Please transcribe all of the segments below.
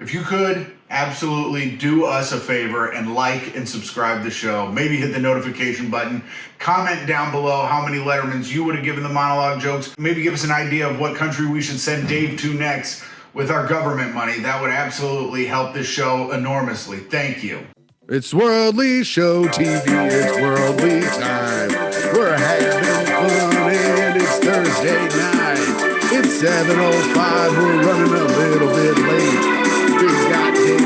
If you could absolutely do us a favor and like and subscribe to the show, maybe hit the notification button, comment down below how many Lettermans you would have given the monologue jokes, maybe give us an idea of what country we should send Dave to next with our government money. That would absolutely help this show enormously. Thank you. It's Worldly Show TV, it's worldly time. We're having fun and it's Thursday night. It's 7:05, we're running a little bit late. We've got David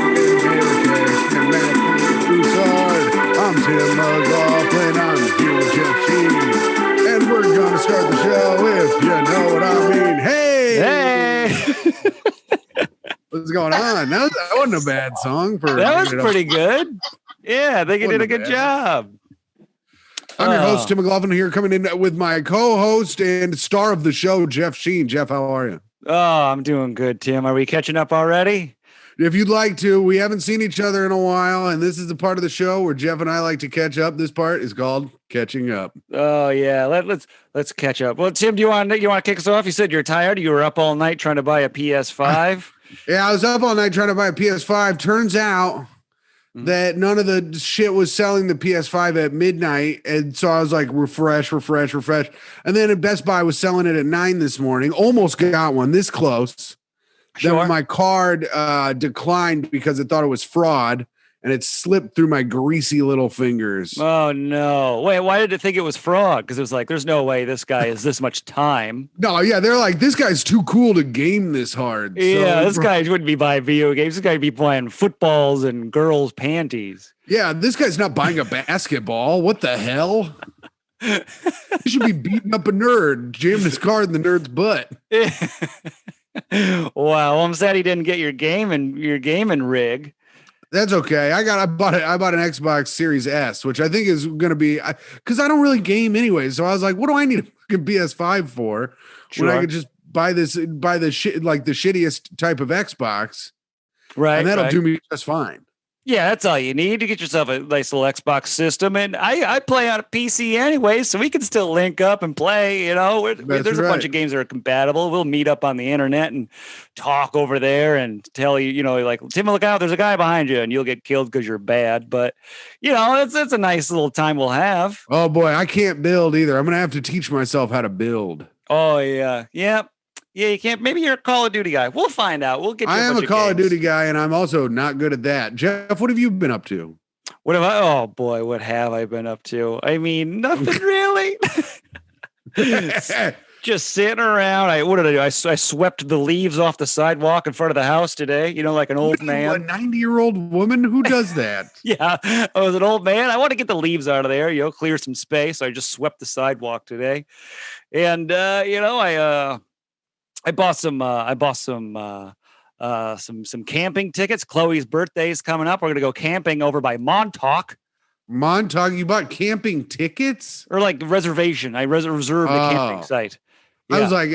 Marrakesh and Matthew Broussard. I'm Tim McLaughlin, I'm here with Jeff Sheen. And we're gonna start the show if you know what I mean. Hey! What's going on? That wasn't a bad song. That was pretty good. Yeah, I think you did a good job. I'm your host, Tim McLaughlin, here coming in with my co-host and star of the show, Jeff Sheen. Jeff, how are you? Oh, I'm doing good, Tim. Are we catching up already? If you'd like to, we haven't seen each other in a while, and this is the part of the show where Jeff and I like to catch up. This part is called catching up. Oh yeah, let's catch up. Well, Tim, do you want to kick us off? You said you're tired. You were up all night trying to buy a PS5. Yeah, I was up all night trying to buy a PS5. Turns out that none of the shit was selling the PS5 at midnight. And so I was like, refresh. And then at Best Buy was selling it at 9 this morning. Almost got one this close. Sure. Then my card declined because it thought it was fraud. And it slipped through my greasy little fingers. Oh, no. Wait, why did it think it was fraud? Because it was like, there's no way this guy has this much time. No, yeah, they're like, this guy's too cool to game this hard. Yeah, this guy wouldn't be buying video games. This guy would be playing footballs and girls' panties. Yeah, this guy's not buying a basketball. What the hell? He should be beating up a nerd, jamming his card in the nerd's butt. Wow, well, I'm sad he didn't get your gaming rig. That's okay. I bought an Xbox Series S, which I think is going to be because I don't really game anyway. So I was like, what do I need a fucking PS5 for when I could just buy the shittiest type of Xbox, right? And that'll do me just fine. Yeah, that's all you need to get yourself a nice little Xbox system. And I play on a PC anyway, so we can still link up and play. You know, there's a bunch of games that are compatible. We'll meet up on the internet and talk over there and tell you, like, Tim, look out, there's a guy behind you and you'll get killed because you're bad. But, that's a nice little time we'll have. Oh, boy, I can't build either. I'm going to have to teach myself how to build. Oh, yeah. Yep. Yeah, you can't. Maybe you're a Call of Duty guy. We'll find out. We'll get you. I am a Call of Duty guy, and I'm also not good at that. Jeff, what have you been up to? Oh boy, what have I been up to? I mean, nothing really. Just sitting around. What did I do? I swept the leaves off the sidewalk in front of the house today. Like an old man. A 90-year-old woman? Who does that? Yeah, I was an old man. I want to get the leaves out of there. Clear some space. So I just swept the sidewalk today, and I bought some camping tickets. Chloe's birthday is coming up. We're gonna go camping over by Montauk. Montauk, you bought camping tickets? Or like reservation. I reserved the camping site. Yeah. I was like,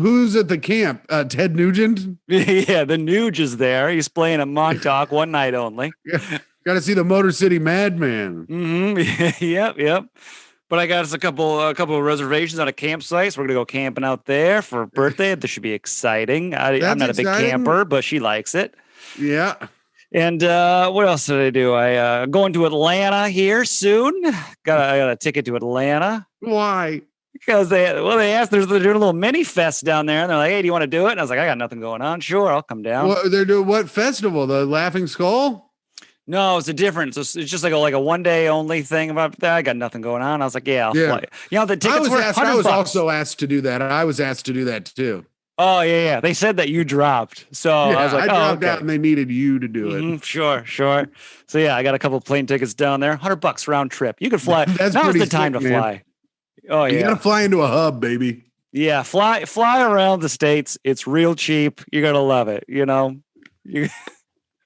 who's at the camp? Ted Nugent? Yeah, the Nuge is there. He's playing at Montauk one night only. Yeah, got to see the Motor City Madman. Mm-hmm. Yep. But I got us a couple of reservations on a campsite. So we're gonna go camping out there for her birthday. This should be exciting. I'm not a big camper, but she likes it. Yeah. And what else did I do? I going to Atlanta here soon. I got a ticket to Atlanta. Why? Because they asked. They're doing a little mini fest down there, and they're like, "Hey, do you want to do it?" And I was like, "I got nothing going on. Sure, I'll come down." Well, they're doing what festival? The Laughing Skull? No, it's a different. It's just like a one day only thing about that. I got nothing going on. I was like, yeah, I'll play. The tickets were $100. I was also asked to do that. I was asked to do that too. Oh yeah. They said that you dropped. So I was like, I dropped out and they needed you to do it. Sure. So yeah, I got a couple of plane tickets down there. $100 round trip. You could fly. Now's the time to fly. Oh yeah. You gotta fly into a hub, baby. Yeah, fly around the States. It's real cheap. You're gonna love it.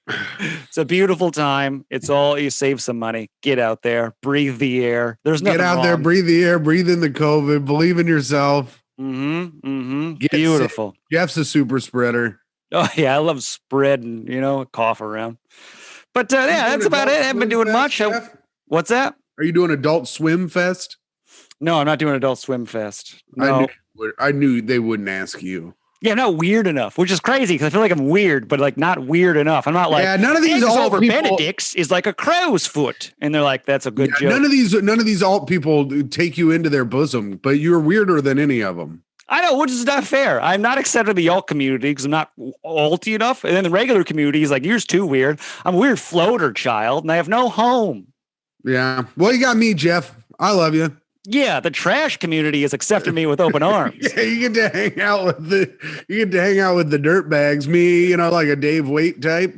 It's a beautiful time. It's all you save some money. Get out there, breathe the air. There's nothing Get out wrong. there, breathe the air, breathe in the COVID, believe in yourself. Beautiful. Jeff's a super spreader. Oh yeah, I love spread and cough around. But that's about it. I haven't been doing much. What's that? Are you doing Adult Swim Fest? No, I'm not doing Adult Swim Fest. No. I knew they wouldn't ask you. Yeah, I'm not weird enough, which is crazy because I feel like I'm weird, but like not weird enough. I'm not like, none of these alt over people, Benedict's is like a crow's foot, and they're like, that's a good joke. None of these alt people take you into their bosom, but you're weirder than any of them. I know, which is not fair. I'm not accepted in the alt community because I'm not alty enough, and then the regular community is like, you're too weird. I'm a weird floater child, and I have no home. Yeah, well, you got me, Jeff. I love you. Yeah, the trash community has accepted me with open arms. Yeah, you get to hang out with the dirt bags. Me, like a Dave Waite type.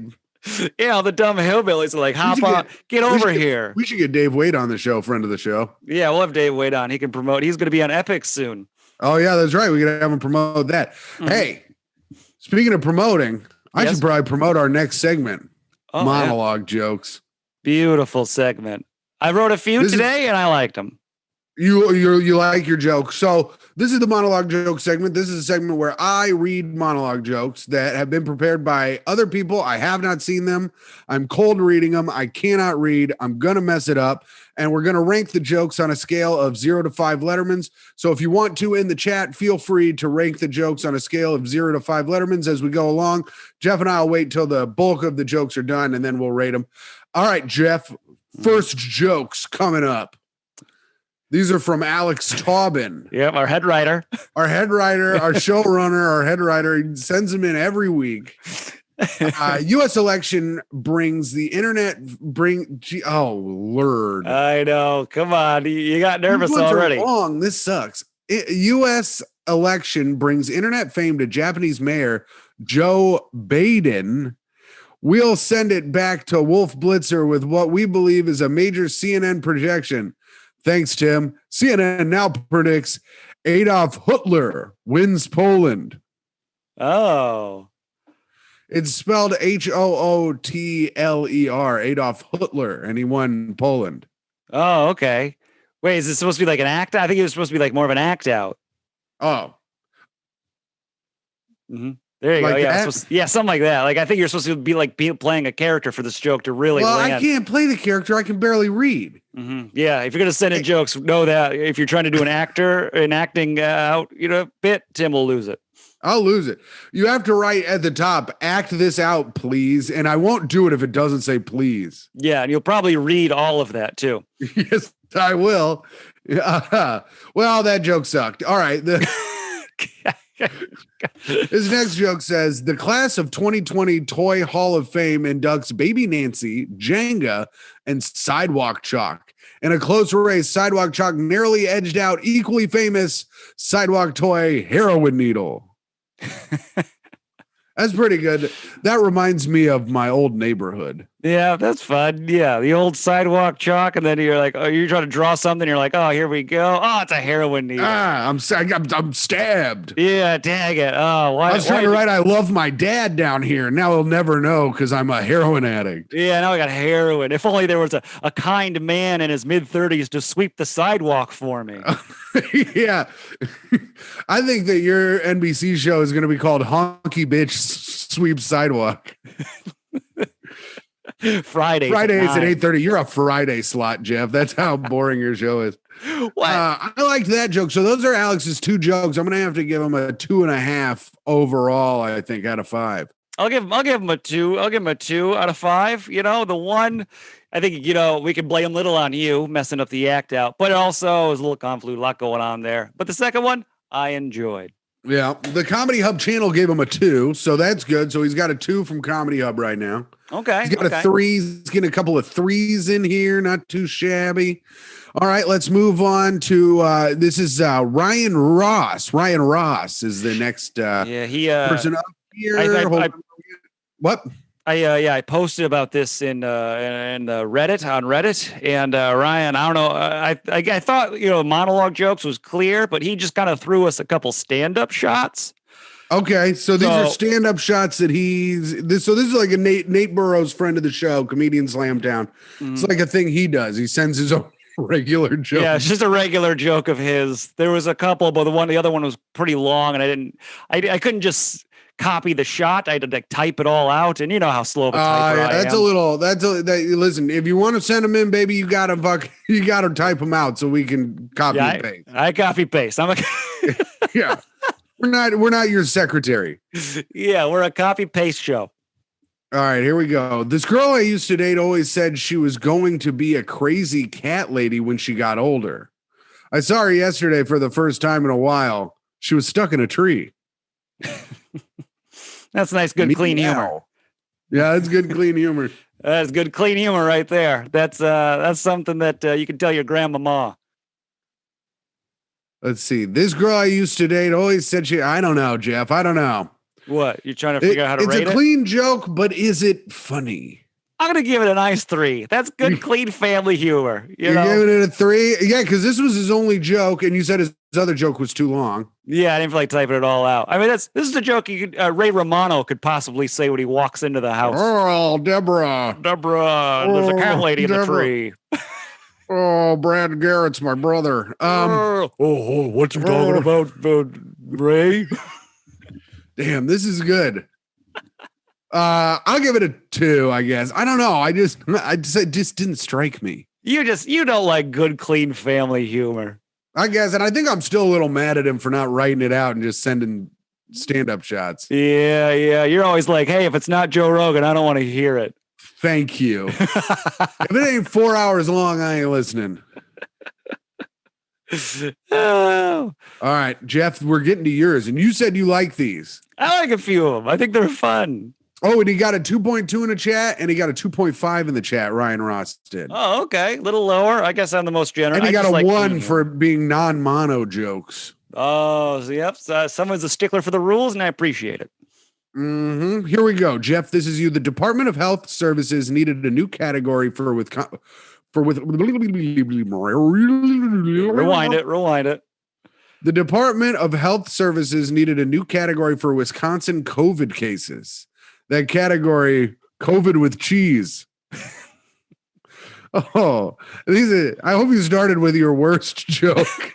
Yeah, the dumb hillbillies are like, hop on, get over here. We should get Dave Waite on the show, friend of the show. Yeah, we'll have Dave Waite on. He can promote. He's going to be on Epic soon. Oh yeah, that's right. We gotta have him promote that. Mm-hmm. Hey, speaking of promoting, I should probably promote our next segment. Monologue jokes. Beautiful segment. I wrote a few today and I liked them. You like your jokes. So this is the monologue joke segment. This is a segment where I read monologue jokes that have been prepared by other people. I have not seen them. I'm cold reading them. I cannot read. I'm going to mess it up. And we're going to rank the jokes on a scale of 0 to 5 Lettermans. So if you want to in the chat, feel free to rank the jokes on a scale of 0 to 5 Lettermans as we go along. Jeff and I will wait till the bulk of the jokes are done and then we'll rate them. All right, Jeff, first jokes coming up. These are from Alex Taubin. Yep, our head writer. Our showrunner, our head writer. He sends them in every week. U.S. election brings the internet. Oh, Lord. I know. Come on. You got nervous already. Wrong. This sucks. U.S. election brings internet fame to Japanese mayor Joe Biden. We'll send it back to Wolf Blitzer with what we believe is a major CNN projection. Thanks, Tim. CNN now predicts Adolf Hitler wins Poland. Oh. It's spelled Hootler, Adolf Hitler, and he won Poland. Oh, okay. Wait, is this supposed to be like an act? I think it was supposed to be like more of an act out. Oh. Mm-hmm. There you go. Yeah, something like that. Like I think you're supposed to be like playing a character for this joke to really land. I can't play the character. I can barely read. Mm-hmm. Yeah, if you're gonna send in jokes, know that if you're trying to do an acting out, bit, Tim will lose it. I'll lose it. You have to write at the top, act this out, please. And I won't do it if it doesn't say please. Yeah, and you'll probably read all of that too. Yes, I will. Well, that joke sucked. All right. His next joke says, the class of 2020 Toy Hall of Fame inducts Baby Nancy, Jenga, and Sidewalk Chalk. In a close race, Sidewalk Chalk narrowly edged out equally famous Sidewalk Toy Heroin Needle. That's pretty good. That reminds me of my old neighborhood. Yeah, that's fun. Yeah, the old Sidewalk Chalk, and then you're like, oh, you're trying to draw something. You're like, oh, here we go. Oh, it's a heroin needle. I'm stabbed. Yeah, dang it. Oh, why? I was trying to write, I love my dad down here. Now he'll never know because I'm a heroin addict. Yeah, now I got heroin. If only there was a kind man in his mid-30s to sweep the sidewalk for me. Yeah. I think that your NBC show is going to be called Honky Bitch Sweep Sidewalk. Fridays at 8:30. You're a Friday slot, Jeff. That's how boring your show is. What? I liked that joke. So those are Alex's 2 jokes. I'm gonna have to give him a 2.5 overall. I think out of 5. I'll give him a 2. I'll give him a 2 out of 5. The one, I think we can blame little on you messing up the act out, but it also was a little convoluted, a lot going on there. But the second one, I enjoyed. Yeah, the Comedy Hub channel gave him a 2, so that's good. So he's got a 2 from Comedy Hub right now. Okay. He's got a 3. He's getting a couple of 3s in here. Not too shabby. All right, let's move on to this is Ryan Ross. Ryan Ross is the next person up here. What? I posted about this in Reddit on Reddit, and Ryan, I don't know, I thought monologue jokes was clear, but he just kind of threw us a couple stand-up shots. Okay, so these are stand-up shots that this is like a Nate Burrows, friend of the show, comedian Slamtown. Mm. It's like a thing he does. He sends his own regular joke. Yeah, it's just a regular joke of his. There was a couple, but the other one was pretty long, and I couldn't just copy the shot. I had to type it all out, and you know how slow of a typer I am. Listen, if you want to send them in, baby, you gotta type them out so we can copy and paste. I copy paste. Yeah. We're not your secretary. Yeah, we're a copy paste show. All right, here we go. This girl I used to date always said she was going to be a crazy cat lady when she got older. I saw her yesterday for the first time in a while. She was stuck in a tree. That's nice, good, clean humor. Yeah, that's good, clean humor. That's good, clean humor right there. That's something that you can tell your grandmama. Let's see. This girl I used to date always said I don't know, Jeff. I don't know. What? You're trying to figure out how to rate it? It's a clean joke, but is it funny? I'm going to give it a nice 3. That's good, clean family humor. You're giving it a 3? Yeah, because this was his only joke, and you said his other joke was too long. Yeah, I didn't feel like typing it all out. I mean, this is a joke you could, Ray Romano could possibly say when he walks into the house. Oh, Deborah, there's a cat lady in the tree. Oh, Brad Garrett's my brother. What you talking about, Ray? Damn, this is good. I'll give it a 2, I guess. I don't know. It just didn't strike me. You don't like good, clean family humor. I guess, and I think I'm still a little mad at him for not writing it out and just sending stand-up shots. Yeah. You're always like, hey, if it's not Joe Rogan, I don't want to hear it. Thank you. If it ain't 4 hours long, I ain't listening. Oh. All right, Jeff, we're getting to yours, and you said you like these. I like a few of them. I think they're fun. Oh, and he got a 2.2 in the chat, and he got a 2.5 in the chat. Ryan Ross did. Oh, okay. A little lower. I guess I'm the most generous. And he got a 1 for being non-mono jokes. Oh, so yep. Someone's a stickler for the rules, and I appreciate it. Mm-hmm. Here we go, Jeff. This is you. The Department of Health Services needed a new category rewind it. The Department of Health Services needed a new category for Wisconsin COVID cases. That category, COVID with cheese. Oh, I hope you started with your worst joke.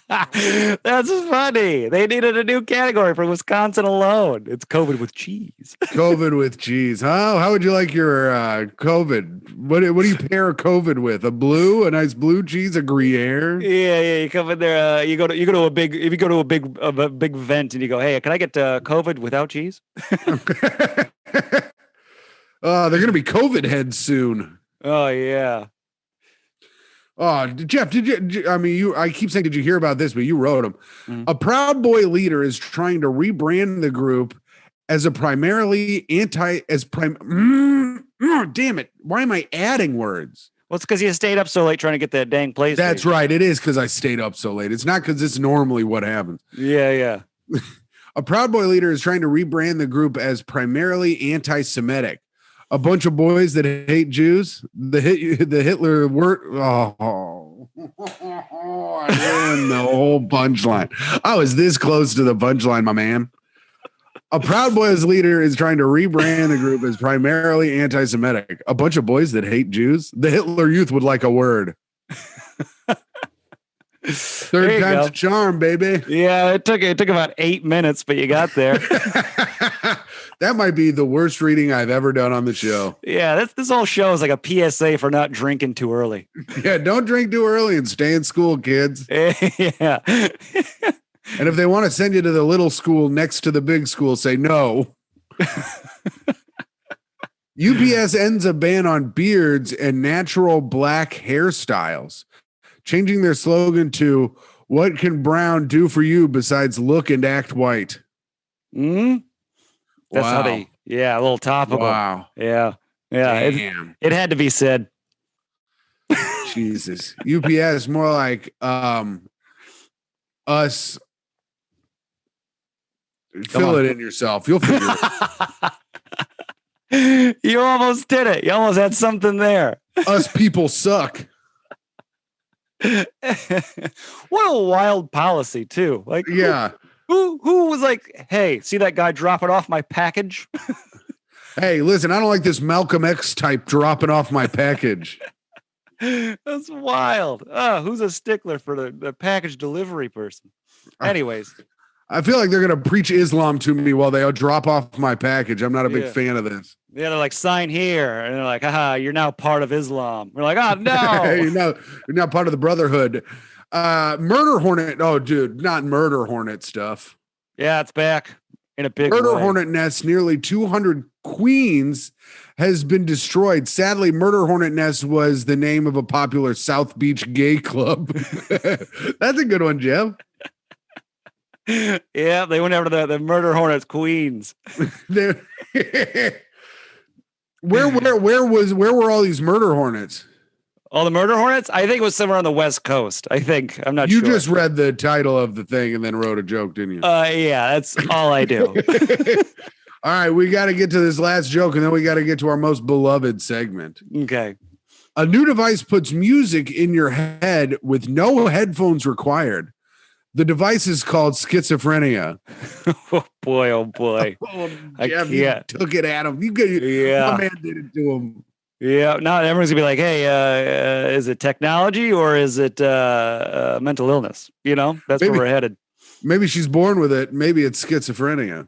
That's funny. They needed a new category for Wisconsin alone. It's COVID with cheese. COVID with cheese. How would you like your COVID? What do you pair COVID with? A nice blue cheese, a Gruyere? Yeah. You come in there. You go to a big event and you go, hey, can I get COVID without cheese? They're gonna be COVID heads soon. Oh yeah. Oh, Jeff, I keep saying, did you hear about this? But you wrote them. Mm-hmm. A Proud Boy leader is trying to rebrand the group as a primarily damn it. Why am I adding words? Well, it's because you stayed up so late trying to get that dang PlayStation. That's right. It is because I stayed up so late. It's not because it's normally what happens. Yeah. A Proud Boy leader is trying to rebrand the group as primarily anti-Semitic. A bunch of boys that hate Jews. The Hitler word. Oh, I ruined the whole punchline. I was this close to the punchline, my man. A Proud Boys leader is trying to rebrand the group as primarily anti-Semitic. A bunch of boys that hate Jews. The Hitler Youth would like a word. Third time's a charm, baby. Yeah, it took about 8 minutes, but you got there. That might be the worst reading I've ever done on the show. Yeah, this whole show is like a PSA for not drinking too early. Yeah, don't drink too early and stay in school, kids. Yeah. And if they want to send you to the little school next to the big school, say no. UPS ends a ban on beards and natural black hairstyles, changing their slogan to "What can brown do for you besides look and act white?" Hmm. That's wow. how a little topical. Wow. Yeah. Damn. It had to be said. Jesus. UPS more like us. Fill it in yourself. You'll figure it. You almost did it. You almost had something there. Us people suck. What a wild policy, too. Like, yeah. Who was like, hey, see that guy dropping off my package? Hey, listen, I don't like this Malcolm X type dropping off my package. That's wild. Who's a stickler for the package delivery person? Anyways. I feel like they're going to preach Islam to me while they drop off my package. I'm not a big fan of this. Yeah, they're like, sign here. And they're like, you're now part of Islam. We're like, oh, no. you're now part of the Brotherhood. Murder Hornet. Oh, dude, not Murder Hornet stuff. Yeah, it's back in a big Murder way. hornet nest, nearly 200 queens has been destroyed. Sadly, Murder Hornet Nest was the name of a popular South Beach gay club. That's a good one, Jeff. Yeah, they went after the Murder Hornets queens. Where were all these murder hornets? All the Murder Hornets? I think it was somewhere on the West Coast. I think. I'm not sure. You just read the title of the thing and then wrote a joke, didn't you? Yeah, that's all I do. All right, we got to get to this last joke, and then we got to get to our most beloved segment. Okay. A new device puts music in your head with no headphones required. The device is called schizophrenia. Oh boy! Oh boy! Oh, I Jeff, can't. you took it at him. Yeah. My man did it to him. Yeah. Now everyone's gonna be like, "Hey, is it technology or is it mental illness?" You know, that's Maybe. where we're headed. Maybe she's born with it. Maybe it's schizophrenia.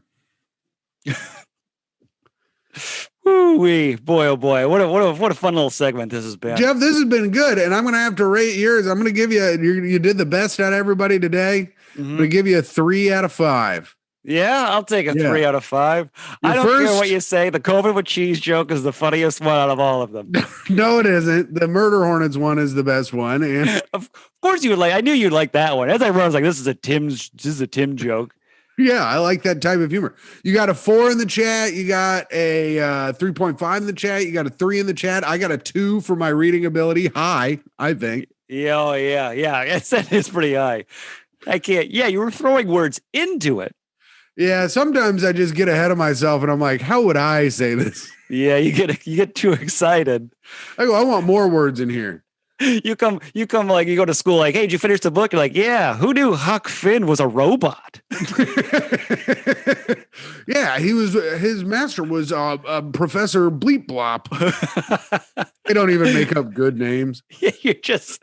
Woo-wee. Boy, oh boy. What a fun little segment this has been. Jeff, this has been good, and I'm going to have to rate yours. I'm going to give you, you did the best out of everybody today. I'm going to give you a 3 out of 5. Yeah, I'll take a 3 out of 5. I don't care what you say. The COVID with cheese joke is the funniest one out of all of them. No, it isn't. The Murder Hornets one is the best one. And of course you would like. I knew you'd like that one. As I wrote, I was like, this is a Tim joke. Yeah, I like that type of humor. You got a 4 in the chat. You got a 3.5 in the chat. You got a 3 in the chat. I got a 2 for my reading ability. High, I think. Yeah, oh, yeah. It's pretty high. I can't. Yeah, you were throwing words into it. Yeah, sometimes I just get ahead of myself and I'm like, how would I say this? Yeah, you get too excited. I go, I want more words in here. You come like you go to school like, hey, did you finish the book? You're like, yeah, who knew Huck Finn was a robot? Yeah, his master was Professor Bleep Blop. They don't even make up good names. Yeah, you just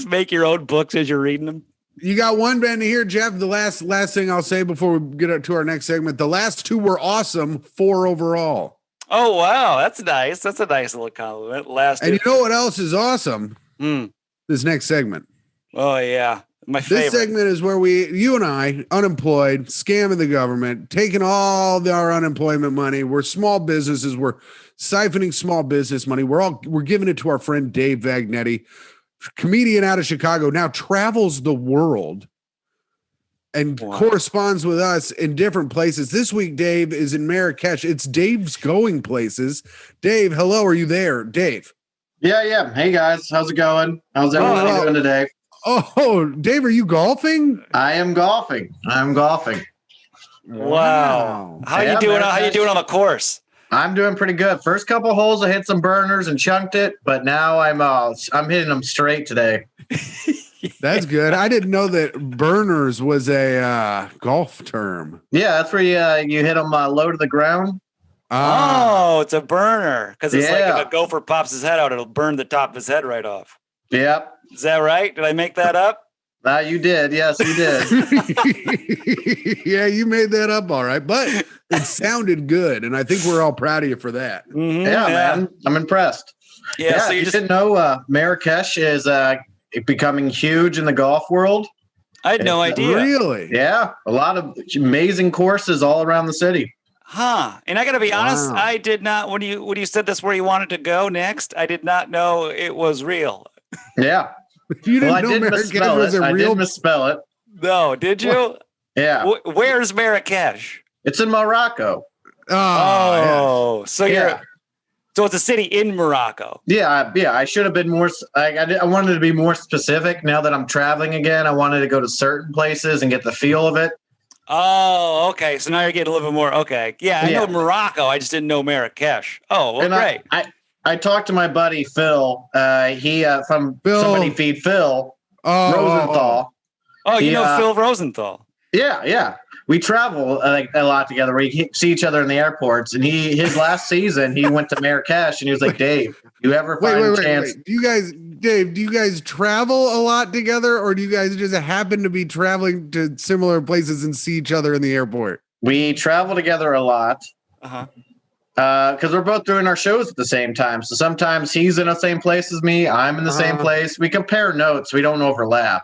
make your own books as you're reading them. You got one band here, Jeff. The last thing I'll say before we get to our next segment. The last 2 were awesome. 4 overall. Oh, wow. That's nice. That's a nice little compliment. And you know what else is awesome? This next segment. Oh, yeah. My favorite. This segment is where you and I, unemployed, scamming the government, taking all our unemployment money. We're small businesses. We're siphoning small business money. We're giving it to our friend Dave Vagnetti, comedian out of Chicago, now travels the world and corresponds with us in different places. This week, Dave is in Marrakesh. It's Dave's Going Places. Dave, hello. Are you there? Dave. Yeah. Hey, guys. How's it going? How's everybody doing today? Oh, Dave, are you golfing? I am golfing. Wow. How you doing? How you doing on the course? I'm doing pretty good. First couple holes, I hit some burners and chunked it, but now I'm hitting them straight today. That's good. I didn't know that burners was a golf term. Yeah, that's where you hit them low to the ground. Oh, it's a burner because it's like if a gopher pops his head out, it'll burn the top of his head right off. Yep. Is that right? Did I make that up? You did. Yes, you did. Yeah, you made that up all right, but it sounded good, and I think we're all proud of you for that. Mm-hmm, yeah, man. I'm impressed. Yeah, so you didn't know Marrakesh is becoming huge in the golf world? I had no idea. Really? Yeah, a lot of amazing courses all around the city. Huh. And I got to be honest, I did not, when you said this where you wanted to go next, I did not know it was real. Yeah. You didn't know Marrakesh was a real... I did misspell it. No, did you? Yeah. Where's Marrakesh? It's in Morocco. Oh, yeah. So it's a city in Morocco. Yeah. I should have been more. I wanted to be more specific. Now that I'm traveling again, I wanted to go to certain places and get the feel of it. Oh, okay. So now you're getting a little bit more. Okay. Yeah, I know Morocco. I just didn't know Marrakesh. Oh, well, great. I talked to my buddy Phil. He from Somebody Feed Phil Rosenthal. Oh, you know Phil Rosenthal. Yeah. We travel a lot together. We see each other in the airports. And his last season, he went to Marrakesh, and he was like, "Dave, you ever find a chance?" Wait. Do you guys travel a lot together, or do you guys just happen to be traveling to similar places and see each other in the airport? We travel together a lot. Because we're both doing our shows at the same time. So sometimes he's in the same place as me. I'm in the same place. We compare notes. We don't overlap.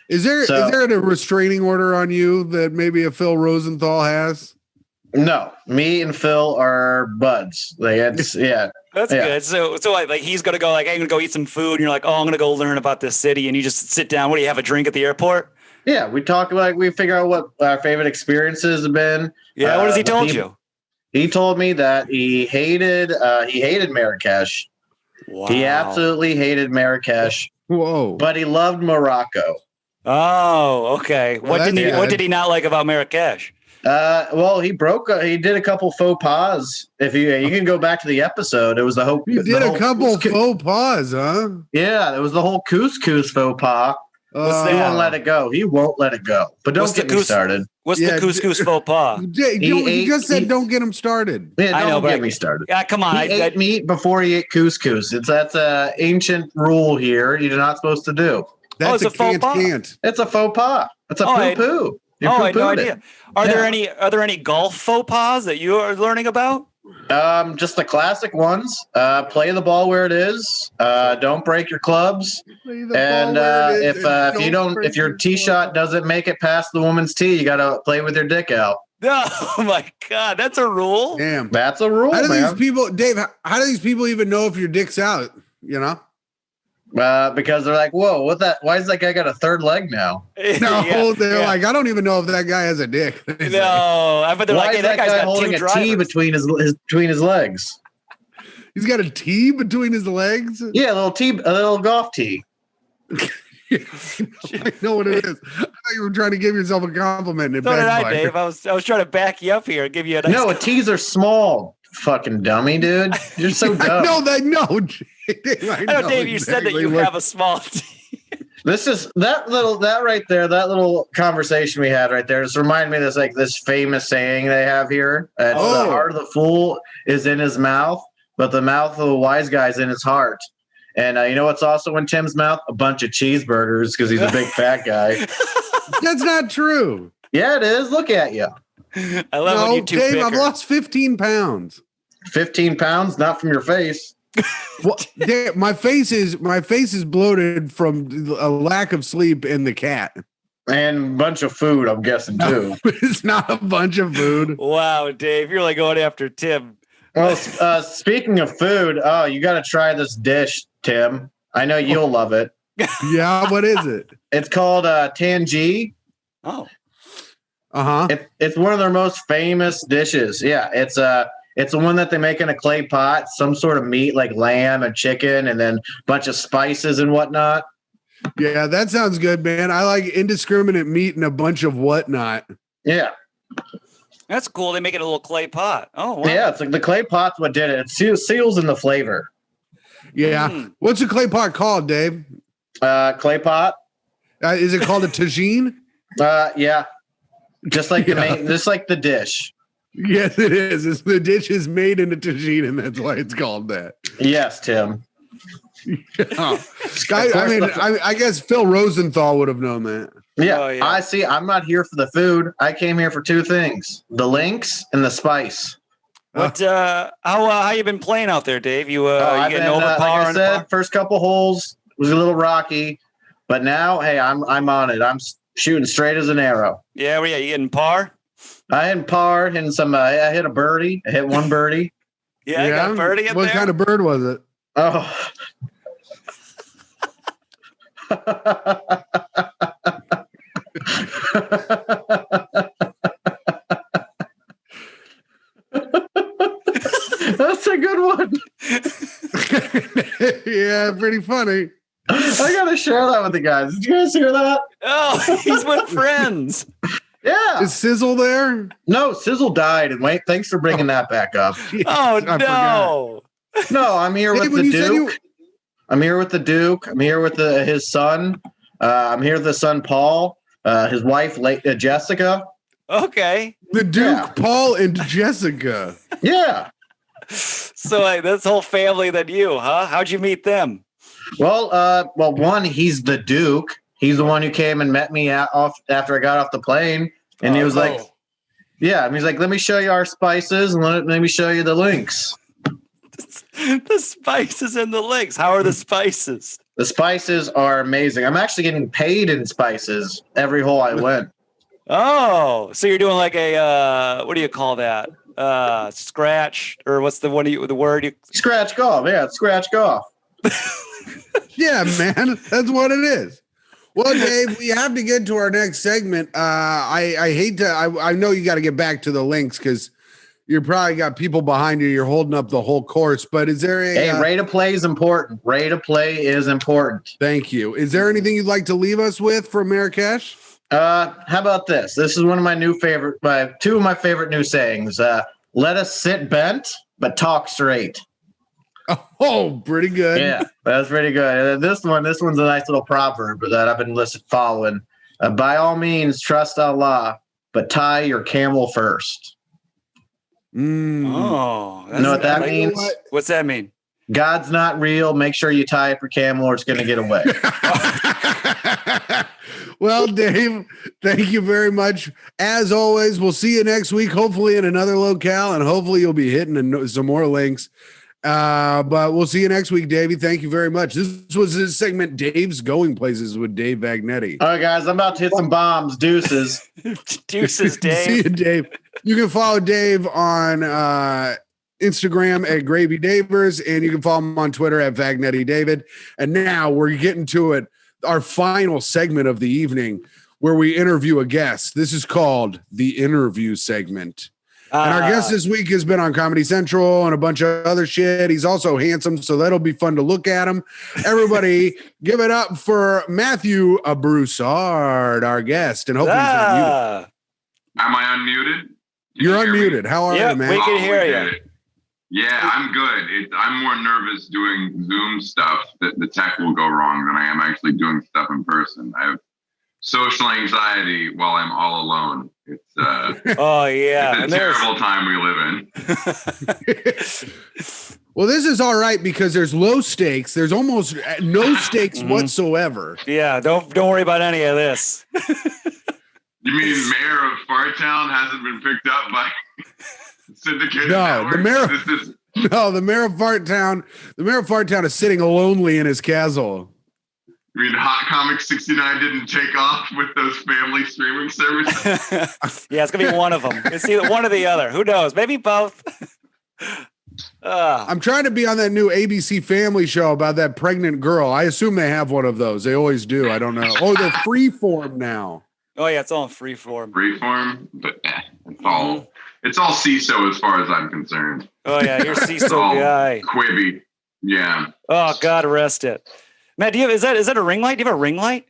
Is there a restraining order on you that maybe a Phil Rosenthal has? No, me and Phil are buds. That's good. So like he's gonna go like, I'm gonna go eat some food, and you're like, oh, I'm gonna go learn about this city, and you just sit down. What do you have a drink at the airport? Yeah, we talk we figure out what our favorite experiences have been. Yeah, what has he told you? He told me that he hated Marrakesh. Wow. He absolutely hated Marrakesh. Whoa! But he loved Morocco. Oh, okay. What did he not like about Marrakesh? Well, he did a couple faux pas. If you can go back to the episode, it was the whole. He did a couple faux pas, huh? Yeah, it was the whole couscous faux pas. He won't let it go. He won't let it go. But don't get me started. What's the couscous faux pas? He just said don't get him started. Yeah, don't get me started. Yeah, come on. He ate meat before he ate couscous. That's an ancient rule here. You're not supposed to do. That's a faux pas. It's a faux pas. It's a poo-poo. I had no idea. Are there any golf faux pas that you are learning about? Just the classic ones. Play the ball where it is. Don't break your clubs. And if your tee shot doesn't make it past the woman's tee, you gotta play with your dick out. Oh my God, that's a rule. Damn, that's a rule. How do these people, Dave? How do these people even know if your dick's out? You know. Because they're like, whoa, what that? Why is that guy got a third leg now? No, they're like, I don't even know if that guy has a dick. No, but they're why like, is that guy holding a T between his legs? He's got a T between his legs. Yeah, a little golf tee. I know what it is. I thought you were trying to give yourself a compliment. So did I, Dave. I was trying to back you up here and give you a nice. No, tees are small. Fucking dummy, dude. You're so dumb. No. I know, Dave, you said that you have a small T. This is that right there, that little conversation we had right there. Just reminded me of this famous saying they have here. The heart of the fool is in his mouth, but the mouth of the wise guy is in his heart. And you know what's also in Tim's mouth? A bunch of cheeseburgers because he's a big fat guy. That's not true. Yeah, it is. Look at you. I love when you two Dave, bicker. I've lost 15 pounds. 15 pounds, not from your face. Well, Dave, my face is bloated from a lack of sleep and the cat. And a bunch of food, I'm guessing, too. It's not a bunch of food. Wow, Dave, you're like going after Tim. Well, speaking of food, you got to try this dish, Tim. I know you'll love it. Yeah, what is it? It's called Tangy. Oh. Uh-huh. It's one of their most famous dishes. Yeah, it's the one that they make in a clay pot, some sort of meat like lamb and chicken, and then a bunch of spices and whatnot. Yeah, that sounds good, man. I like indiscriminate meat and a bunch of whatnot. Yeah. That's cool. They make it a little clay pot. Oh, wow. Yeah, it's like the clay pot's what did it. It seals in the flavor. Yeah. What's a clay pot called, Dave? Clay pot. Is it called a tagine? Yeah. Just like the dish. Yes, it is. The dish is made in a tagine, and that's why it's called that. Yes, Tim. Yeah. I guess Phil Rosenthal would have known that. Yeah. Oh, yeah. I see. I'm not here for the food. I came here for two things: the links and the spice. What? How you been playing out there, Dave? You getting overpowered? Like I said, first couple holes was a little rocky, but now, hey, I'm on it. I'm shooting straight as an arrow. Yeah, you getting par? I hit par and some. I hit a birdie. I hit one birdie. Yeah, I got a birdie in there. What kind of bird was it? Oh. That's a good one. Yeah, pretty funny. I gotta share that with the guys. Did you guys hear that? Oh, he's with friends. Yeah. Is Sizzle there? No, Sizzle died. And wait, thanks for bringing that back up. Oh, no. No, I'm here with the Duke. I'm here with the Duke. I'm here with his son. I'm here with the son, Paul. His wife, Jessica. Okay. The Duke, Paul, and Jessica. Yeah. So like this whole family than you, huh? How'd you meet them? Well, one, he's the Duke. He's the one who came and met me after I got off the plane. And he was like, yeah, and he's like, let me show you our spices and let me show you the links. The spices and the links. How are the spices? The spices are amazing. I'm actually getting paid in spices every hole I went. Oh, so you're doing like a what do you call that? Scratch, or what's the word? Scratch golf. Yeah, it's scratch golf. Yeah, man, that's what it is. Well, Dave, we have to get to our next segment. I hate to. I know you got to get back to the links because you're probably got people behind you. You're holding up the whole course. But is there a rate of play is important? Rate of play is important. Thank you. Is there anything you'd like to leave us with from Marrakesh? How about this? This is one of my two of my favorite new sayings. Let us sit bent, but talk straight. Oh, pretty good. Yeah, that's pretty good. And this one's a nice little proverb that I've been following. By all means, trust Allah, but tie your camel first. Oh, you know what that means? What's that mean? God's not real. Make sure you tie up your camel or it's going to get away. Well, Dave, thank you very much. As always, we'll see you next week, hopefully in another locale, and hopefully you'll be hitting some more links. But we'll see you next week, Davey. Thank you very much. This was his segment, Dave's Going Places with Dave Vagnetti. All right, guys, I'm about to hit some bombs. Deuces. Deuces, Dave. See you, Dave. You can follow Dave on Instagram at Gravy Davers, and you can follow him on Twitter at Vagnetti David. And now we're getting to it, our final segment of the evening, where we interview a guest. This is called the interview segment. And our guest this week has been on Comedy Central and a bunch of other shit. He's also handsome, so that'll be fun to look at him. Everybody, give it up for Matthew Broussard, our guest. And hopefully he's unmuted. Am I unmuted? You're unmuted. How are you, man? We can hear you. Yeah, I'm good. I'm more nervous doing Zoom stuff that the tech will go wrong than I am actually doing stuff in person. I have social anxiety while I'm all alone. It's oh yeah, it's a terrible time we live in. Well, this is all right because there's low stakes. There's almost no stakes whatsoever. Yeah, don't worry about any of this. You mean Mayor of Fartown hasn't been picked up by syndicated networks? The Mayor of Fartown. The Mayor of Fartown is sitting lonely in his castle. I mean, Hot Comic 69 didn't take off with those family streaming services? Yeah, it's going to be one of them. It's either one or the other. Who knows? Maybe both. I'm trying to be on that new ABC Family show about that pregnant girl. I assume they have one of those. They always do. I don't know. Oh, they're freeform now. Oh, yeah, it's all in freeform. Freeform? But it's all CISO as far as I'm concerned. Oh, yeah, you're CISO guy. Quibi. Yeah. Oh, God, arrest it. Matt, is that a ring light? Do you have a ring light?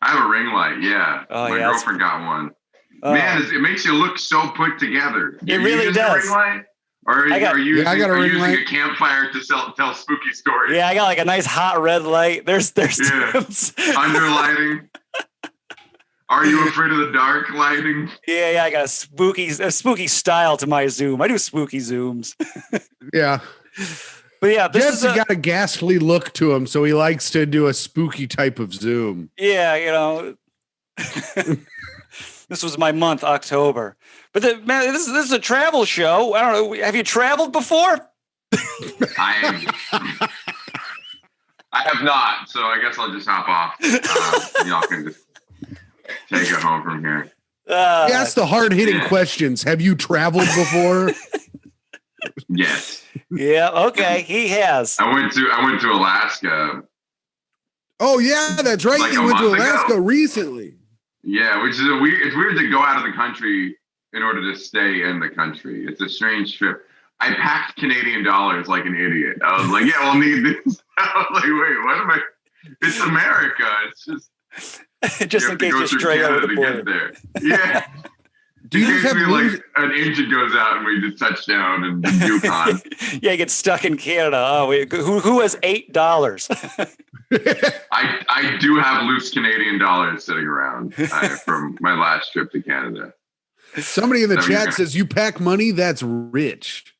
I have a ring light, yeah. Oh, My girlfriend got one. Man, it makes you look so put together. It really does. A ring light? Or are you using light. a campfire to tell spooky stories? Yeah, I got like a nice hot red light. There's Underlighting. Are you afraid of the dark lighting? Yeah, I got a spooky style to my Zoom. I do spooky Zooms. Yeah. But yeah, Jeff's got a ghastly look to him, so he likes to do a spooky type of Zoom. Yeah, this was my month, October. But man, this is a travel show. I don't know. Have you traveled before? I have not, so I guess I'll just hop off. Y'all can just take it home from here. He asked the hard-hitting questions. Have you traveled before? Yes. Yeah. Okay. He has. I went to Alaska. Oh yeah, that's right. Like you went to Alaska recently. Yeah, which is it's weird to go out of the country in order to stay in the country. It's a strange trip. I packed Canadian dollars like an idiot. I was like, yeah, we'll need this. I was like, wait, what am I? It's America. It's just in case you're straight over the border. There. Yeah. Do you just have like an engine goes out and we just touch down in Yukon? Yeah, you get stuck in Canada. Oh, who has $8? I do have loose Canadian dollars sitting around from my last trip to Canada. Somebody in the chat says you pack money. That's rich.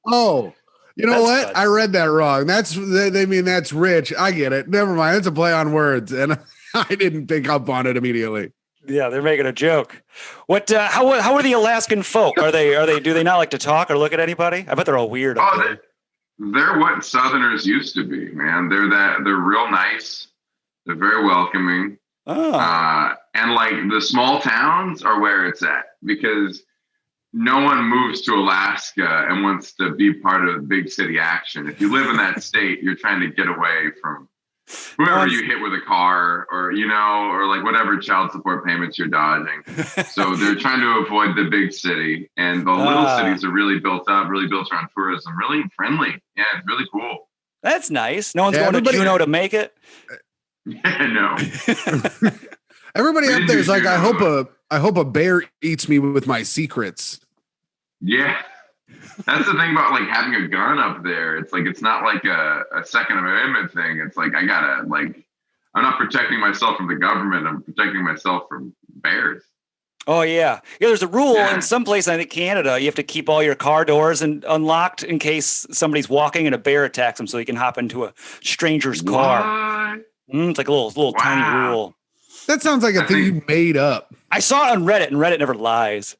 Oh, you know what? I read that wrong. They mean that's rich. I get it. Never mind. It's a play on words, and I didn't pick up on it immediately. Yeah, they're making a joke. What? How are the Alaskan folk? Are they? Do they not like to talk or look at anybody? I bet they're all weird. they're what Southerners used to be, man. They're real nice. They're very welcoming. And like the small towns are where it's at because no one moves to Alaska and wants to be part of big city action. If you live in that state, you're trying to get away from whoever you hit with a car or, or like whatever child support payments you're dodging. So they're trying to avoid the big city, and the little cities are really built up, really built around tourism, really friendly. Yeah, it's really cool. That's nice. No one's going to Juneau to make it. No. Everybody up there is like, I hope a bear eats me with my secrets. Yeah. That's the thing about like having a gun up there. It's like, it's not like a Second Amendment thing. It's like, I'm not protecting myself from the government. I'm protecting myself from bears. Oh yeah. Yeah. There's a rule in some place, I think Canada, you have to keep all your car doors unlocked in case somebody's walking and a bear attacks them so you can hop into a stranger's car. It's like a little tiny rule. That sounds like a thing you made up. I saw it on Reddit, and Reddit never lies.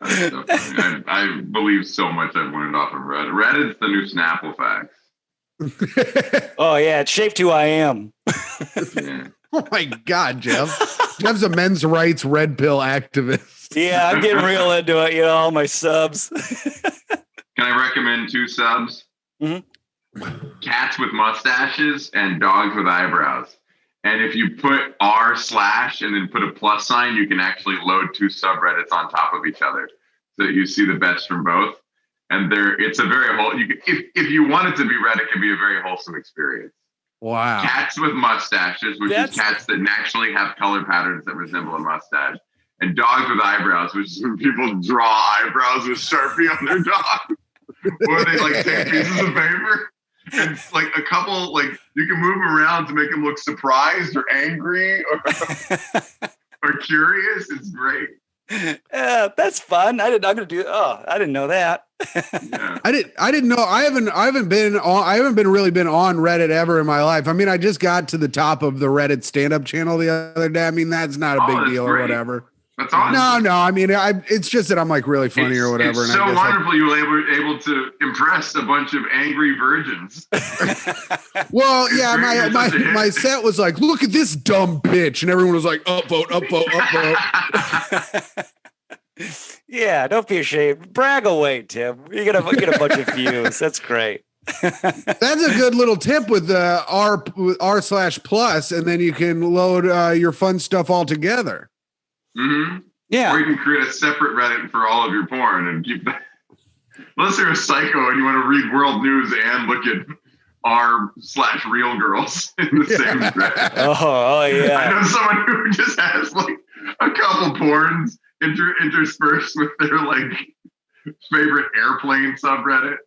I believe so much I've learned off of Reddit. Reddit's the new Snapple facts. Oh, yeah. It's shaped who I am. Yeah. Oh, my God, Jeff. Jeff's a men's rights red pill activist. Yeah, I'm getting real into it. All my subs. Can I recommend 2 subs? Mm-hmm. Cats with mustaches and dogs with eyebrows. And if you put r/ and then put a plus sign, you can actually load 2 subreddits on top of each other so that you see the best from both. And it's a very if you want it to be read, it can be a very wholesome experience. Wow. Cats with mustaches, which is cats that naturally have color patterns that resemble a mustache. And dogs with eyebrows, which is when people draw eyebrows with Sharpie on their dog. Or they like take pieces of paper. And like a couple, like you can move them around to make them look surprised or angry or curious. It's great. That's fun. I didn't know that. Yeah. I didn't know. I haven't been really been on Reddit ever in my life. I mean, I just got to the top of the Reddit stand-up channel the other day. I mean, that's not a big deal or whatever. That's awesome. No. I mean, it's just that I'm like really funny or whatever. It's so wonderful you were able to impress a bunch of angry virgins. Well, yeah, my set was like, look at this dumb bitch, and everyone was like, upvote, upvote, upvote. Yeah, don't be ashamed. Brag away, Tim. You get a bunch of views. That's great. That's a good little tip with the r/plus, and then you can load your fun stuff all together. Mm-hmm. Yeah. Or you can create a separate Reddit for all of your porn and keep that. Unless you're a psycho and you want to read world news and look at r/real girls in the same thread. Oh, yeah. I know someone who just has like a couple porns interspersed with their like favorite airplane subreddit.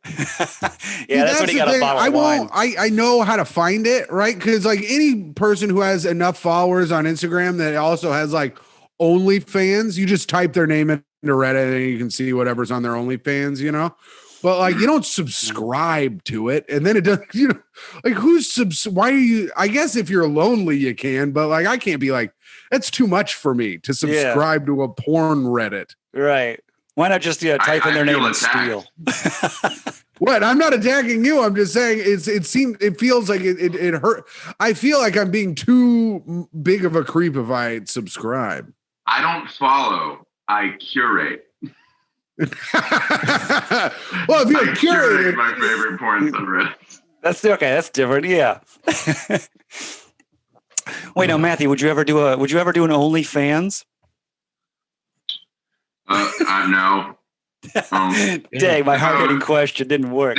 Yeah, that's when he got a bottle of wine. I know how to find it, right? Because like any person who has enough followers on Instagram that also has like OnlyFans, you just type their name into Reddit and you can see whatever's on their OnlyFans, But like you don't subscribe to it, and then it does, like why are you? I guess if you're lonely, you can, but like I can't be like, that's too much for me to subscribe to a porn Reddit. Right. Why not just type in their name and steal? What? I'm not attacking you. I'm just saying it feels like it hurt. I feel like I'm being too big of a creep if I subscribe. I don't follow. I curate. Well, if you're curate my favorite porn subreddits. That's okay. That's different. Yeah. Wait, now, Matthew, would you ever do an OnlyFans? No. Dang, my hard-hitting question didn't work.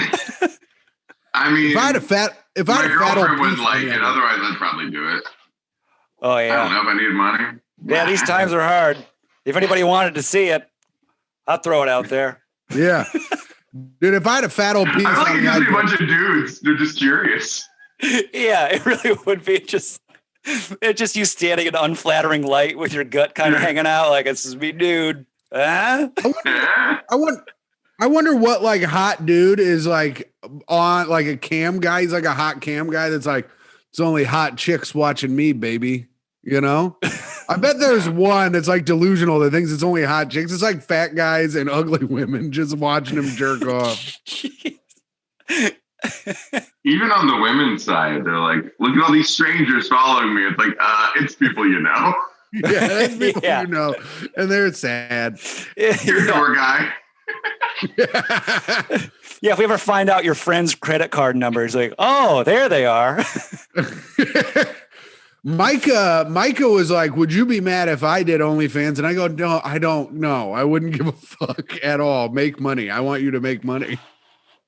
I mean, if I had a fat girlfriend would like it. Otherwise, I'd probably do it. Oh yeah. I don't know if I needed money. Yeah, these times are hard. If anybody wanted to see it, I'll throw it out there. Yeah, dude. If I had a fat old piece, I feel like it'd just be a bunch of dudes. They're just curious. Yeah, it really would be just you standing in unflattering light with your gut kind of hanging out like this is me, dude. Huh? I wonder what like hot dude is like on like a cam guy. He's like a hot cam guy that's like, it's only hot chicks watching me, baby. I bet there's one that's like delusional that thinks it's only hot chicks. It's like fat guys and ugly women just watching him jerk off. Even on the women's side, they're like, look at all these strangers following me. It's like, it's people you know. Yeah, that's people you know. And they're sad. You're a door guy. Yeah, if we ever find out your friend's credit card number, it's like, oh, there they are. Micah was like, would you be mad if I did OnlyFans? And I go, no, I don't know. I wouldn't give a fuck at all. Make money. I want you to make money.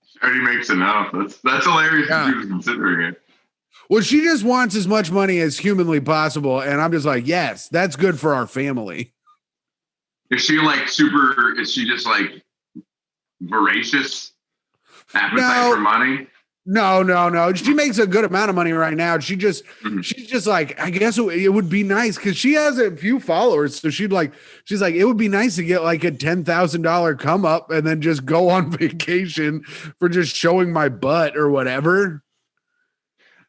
She already makes enough. That's hilarious if she was considering it. Well, she just wants as much money as humanly possible. And I'm just like, yes, that's good for our family. Is she like is she just like voracious appetite for money? No. She makes a good amount of money right now. She's just like, I guess it would be nice because she has a few followers. So she's like, it would be nice to get like a $10,000 come up and then just go on vacation for just showing my butt or whatever.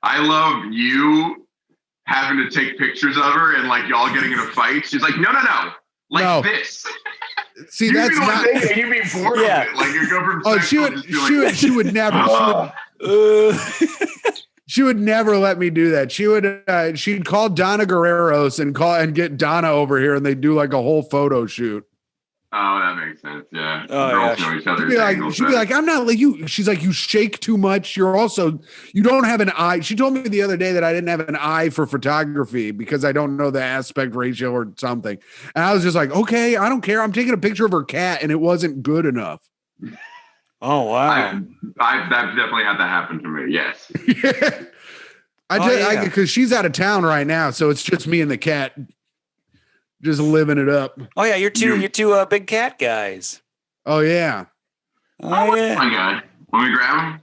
I love you having to take pictures of her and like y'all getting in a fight. She's like, no. Like this. See, that's not. You'd be bored of it. Like you go from. Oh, she would never. She would never let me do that. She'd call Donna Guerreros and get Donna over here, and they do like a whole photo shoot. Oh, that makes sense. Yeah. Oh, girls know each other. She'd be like, I'm not like you. She's like, you shake too much. You don't have an eye. She told me the other day that I didn't have an eye for photography because I don't know the aspect ratio or something. And I was just like, okay, I don't care. I'm taking a picture of her cat and it wasn't good enough. Oh, wow. That definitely had that happen to me. Yes. Because she's out of town right now. So it's just me and the cat. Just living it up. Oh yeah, you're two big cat guys. Oh yeah. Oh yeah. Fun guy. Want me to grab him?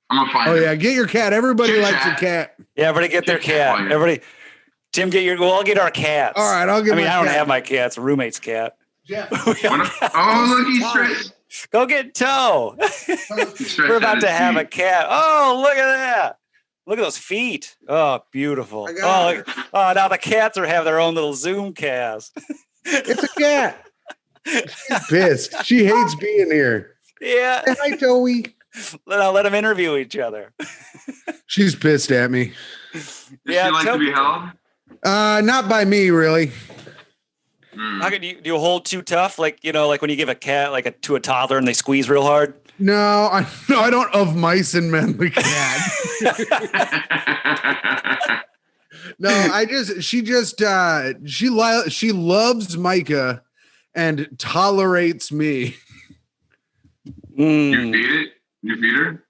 I'm gonna find him. Yeah, get your cat. Everybody likes a cat. Yeah, everybody get their cat. Everybody. Tim, I'll get our cats. All right, I'll get. I don't have my cat. It's a roommate's cat. Jeff. Look, he's stressed. Go get Toe. We're about to have a cat. Oh, look at that. Look at those feet. Oh, beautiful. Now the cats have their own little Zoom cast. It's a cat. She's pissed. She hates being here. Yeah. Hi, Joey. Let them interview each other. She's pissed at me. Does she like to be held? Not by me, really. How can do you hold too tough? Like when you give a cat to a toddler and they squeeze real hard? No, I don't of mice and men the cat. No, she loves Micah and tolerates me. You feed it? You feed her?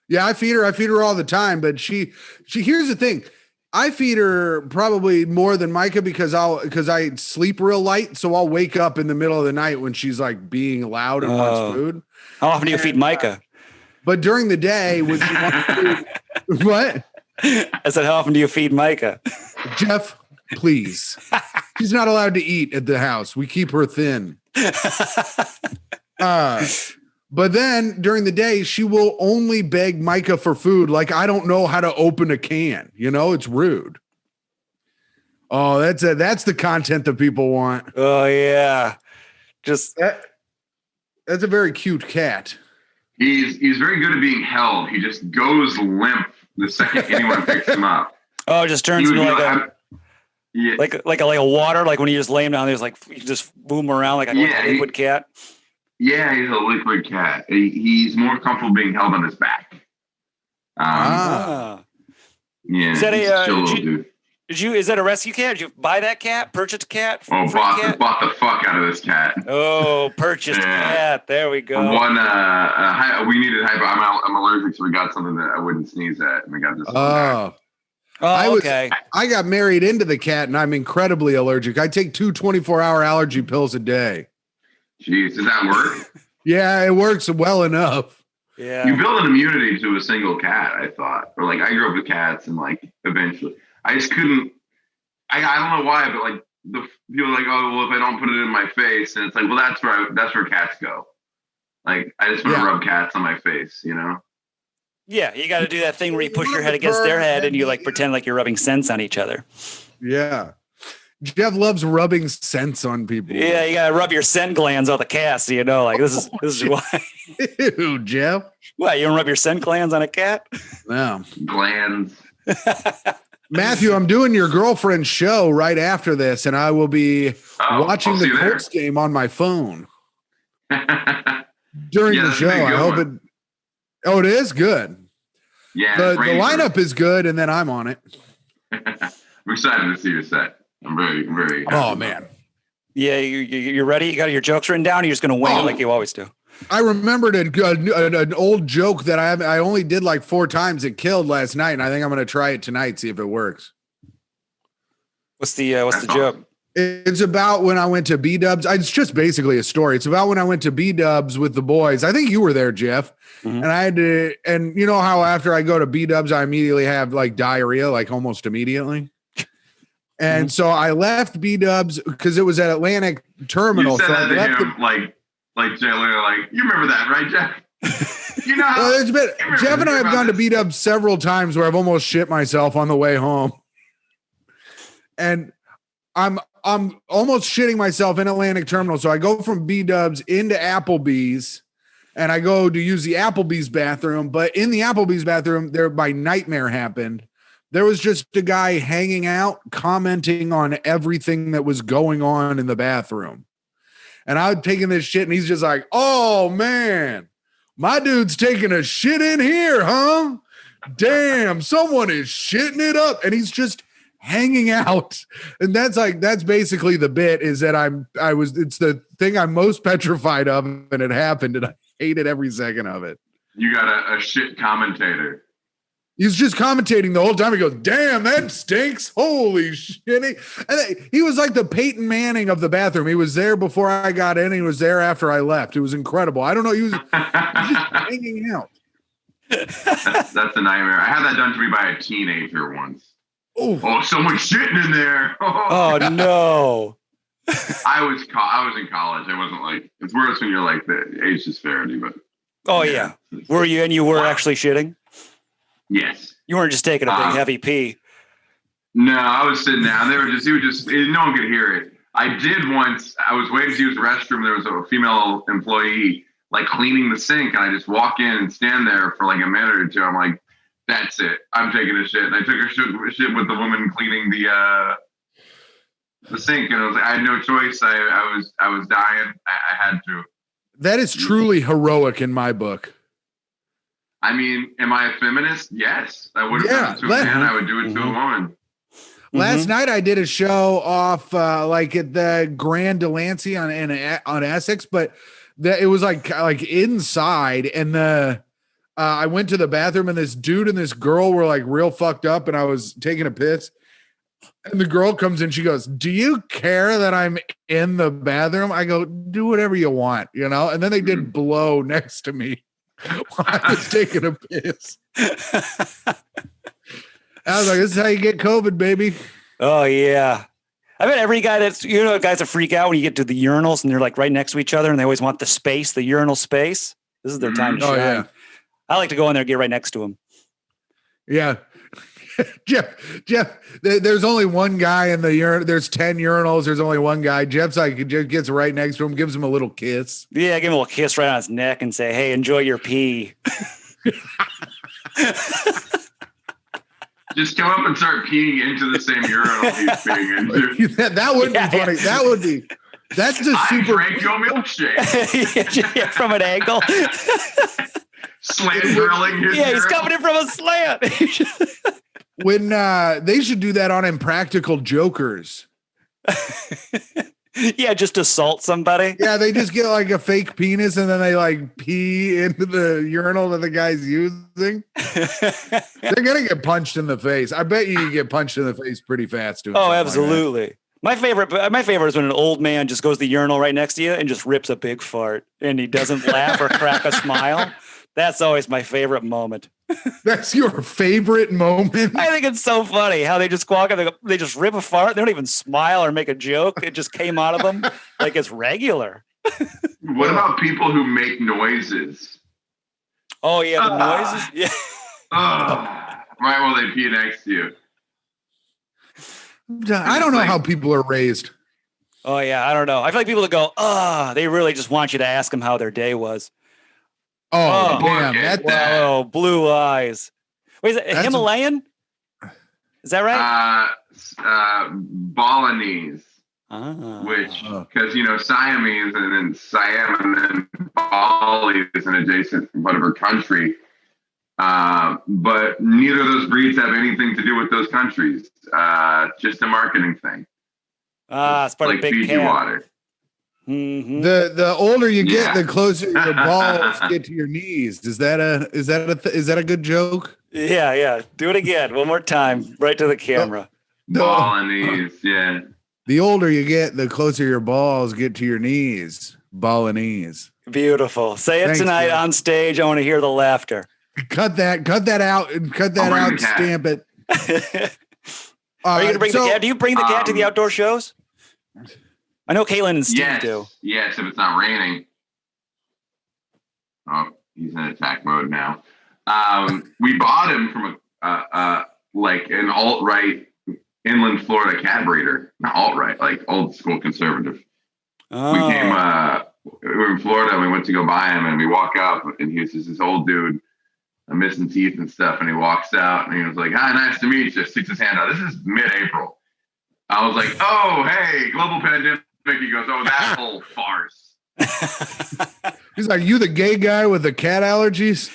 Yeah, I feed her all the time, but she here's the thing. I feed her probably more than Micah because I sleep real light, so I'll wake up in the middle of the night when she's like being loud and wants food. How often do you feed Micah? But during the day, when she wants food, what? I said, how often do you feed Micah? Jeff, please. She's not allowed to eat at the house. We keep her thin. But then during the day, she will only beg Micah for food. Like, I don't know how to open a can. It's rude. Oh, that's the content that people want. Oh, yeah. That's a very cute cat. He's very good at being held. He just goes limp the second anyone picks him up. Oh, it just turns into like a water, like when you just lay him down, there's like you just boom around like a liquid cat. Yeah, he's a liquid cat. He's more comfortable being held on his back. Yeah. Is that is that a rescue cat? Did you buy that cat? Purchased a cat? Bought the fuck out of this cat. Oh, purchased cat. There we go. We needed hypo. I'm allergic, so we got something that I wouldn't sneeze at, and we got this. Okay. I got married into the cat, and I'm incredibly allergic. I take 2 24-hour allergy pills a day. Jeez, does that work? Yeah, it works well enough. Yeah. You build an immunity to a single cat, I thought. Or like I grew up with cats and like eventually I just couldn't I don't know why, but like the people are like, oh well, if I don't put it in my face, and it's like, well that's where cats go. Like I just want to rub cats on my face, Yeah, you got to do that thing where you push your head against their head and you like pretend like you're rubbing scents on each other. Yeah. Jeff loves rubbing scents on people. Yeah, you gotta rub your scent glands on the cat, so you know, like this is why. Ew, Jeff. What, you don't rub your scent glands on a cat? No. Glands. Matthew, I'm doing your girlfriend's show right after this, and I will be watching the Colts game on my phone during the show. I hope it. Oh, it is good. Yeah, the lineup is good, and then I'm on it. I'm excited to see your set. I'm very. Oh man. Yeah, you're ready. You got your jokes written down. Or you're just gonna wing it like you always do. I remembered an old joke that I only did like 4 times. It killed last night, and I think I'm going to try it tonight, see if it works. What's the joke? It's about when I went to B-Dubs. It's just basically a story. It's about when I went to B-Dubs with the boys. I think you were there, Jeff. Mm-hmm. And I had to, and you know how after I go to B-Dubs, I immediately have like diarrhea, like almost immediately. And so I left B-Dubs because it was at Atlantic Terminal. You said so that I left to him, like Jay Leno, like, you remember that, right, Jeff? You know how well, Jeff and I have gone to B-Dubs several times where I've almost shit myself on the way home. And I'm almost shitting myself in Atlantic Terminal. So I go from B-Dubs into Applebee's and I go to use the Applebee's bathroom. But in the Applebee's bathroom, my nightmare happened. There was just a guy hanging out, commenting on everything that was going on in the bathroom. And I was taking this shit and he's just like, oh man, my dude's taking a shit in here, huh? Damn, someone is shitting it up. And he's just hanging out. And that's basically the bit is that it's the thing I'm most petrified of, and it happened and I hated every second of it. You got a shit commentator. He's just commentating the whole time. He goes, damn, that stinks. Holy shit. And he was like the Peyton Manning of the bathroom. He was there before I got in. He was there after I left. It was incredible. I don't know. He was just hanging out. That's a nightmare. I had that done to me by a teenager once. Oh, someone's shitting in there. Oh no. I was in college. I wasn't like, it's worse when you're like the age disparity, but. Oh yeah. Were you, and you were actually shitting? Yes. You weren't just taking a big heavy pee. No, I was sitting down. No one could hear it. I did once. I was waiting to use the restroom. There was a female employee like cleaning the sink, and I just walk in and stand there for like a minute or two. I'm like, that's it. I'm taking a shit. And I took a shit with the woman cleaning the sink, and I had no choice. I was dying. I had to. That is truly heroic in my book. I mean, am I a feminist? Yes. I would have done it to a man. I would do it to a woman. Last night I did a show off like at the Grand Delancey on Essex, but it was like inside, and I went to the bathroom and this dude and this girl were like real fucked up, and I was taking a piss. And the girl comes in, she goes, do you care that I'm in the bathroom? I go, do whatever you want, you know? And then they did blow next to me while I was taking a piss. I was like, this is how you get COVID, baby. Oh, yeah. I bet every guy guys that freak out when you get to the urinals and they're like right next to each other and they always want the urinal space. This is their time to shine. Yeah. I like to go in there and get right next to them. Yeah. Jeff, there's only one guy in the urinal. There's 10 urinals. There's only one guy. Jeff gets right next to him, gives him a little kiss. Yeah, give him a little kiss right on his neck and say, hey, enjoy your pee. Just come up and start peeing into the same urinal he's peeing into. that would be funny. That would be. That's just super. I drank your milkshake. From an angle. Slant drilling his he's coming in from a slant. When they should do that on Impractical Jokers. Yeah, just assault somebody. Yeah, they just get like a fake penis and then they like pee into the urinal that the guy's using. They're gonna get punched in the face. I bet you get punched in the face pretty fast. Oh, absolutely. Like my favorite is when an old man just goes to the urinal right next to you and just rips a big fart and he doesn't laugh or crack a smile. That's always my favorite moment. That's your favorite moment? I think it's so funny how they just walk and they just rip a fart. They don't even smile or make a joke. It just came out of them like it's regular. What about people who make noises? Oh, yeah, the noises? Yeah. Right while they pee next to you. I don't know how people are raised. Oh yeah, I don't know. I feel like people that go, they really just want you to ask them how their day was. Oh, damn. Wow, blue eyes. Wait, is it Himalayan? Is that right? Balinese. Which, because Siamese and then Siam and then Bali is an adjacent whatever country, but neither of those breeds have anything to do with those countries. Just a marketing thing. It's part like of big Fiji can. water. Mm-hmm. The older you get, the closer your balls get to your knees. Is that a good joke? Yeah. Do it again, one more time, right to the camera. Balinese, yeah. The older you get, the closer your balls get to your knees. Balinese. Beautiful. Say it tonight on stage. I want to hear the laughter. Cut that out, and stamp it. Are you going to bring the cat? Do you bring the cat to the outdoor shows? I know Caitlin and Steve do. Yes, if it's not raining. Oh, he's in attack mode now. We bought him from like an alt-right inland Florida cat breeder. Not alt-right, like old school conservative. Oh. We were in Florida and we went to go buy him, and we walk up and he was just this old dude, missing teeth and stuff, and he walks out and he was like, "Hi, nice to meet you." Sticks his hand out. This is mid-April. I was like, "Oh, hey, global pandemic." He goes, "Oh, that whole farce." He's like, "You the gay guy with the cat allergies?"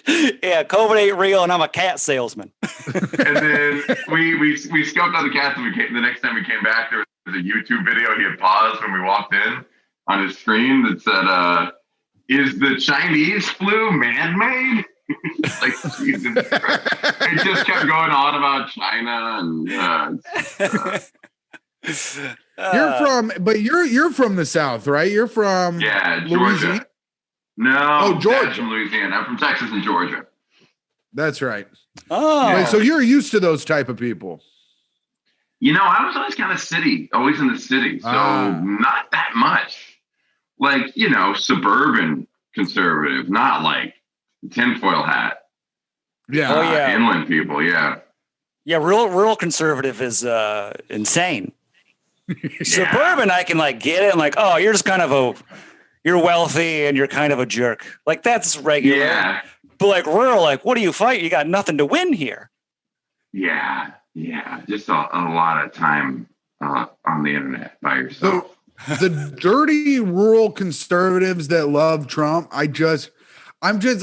Yeah, COVID ain't real, and I'm a cat salesman. And then we scoped out the cats, and the next time we came back, there was a YouTube video he had paused when we walked in on his screen that said, "Is the Chinese flu man-made?" Like, Jesus Christ. It just kept going on about China and you're from the South, right? You're from Georgia. Louisiana? No, Georgia. Dad's from Louisiana. I'm from Texas and Georgia. That's right. Oh, Wait, so you're used to those type of people. I was always kind of always in the city, so not that much. Like, suburban conservative, not like tinfoil hat. Yeah. Inland people, yeah. Yeah, rural conservative is insane. Suburban, I can get it. I'm like, oh, you're just kind of you're wealthy and you're kind of a jerk. Like, that's regular. Yeah. But rural, what do you fight? You got nothing to win here. Yeah. Just a lot of time on the internet by yourself. So the dirty rural conservatives that love Trump, I'm just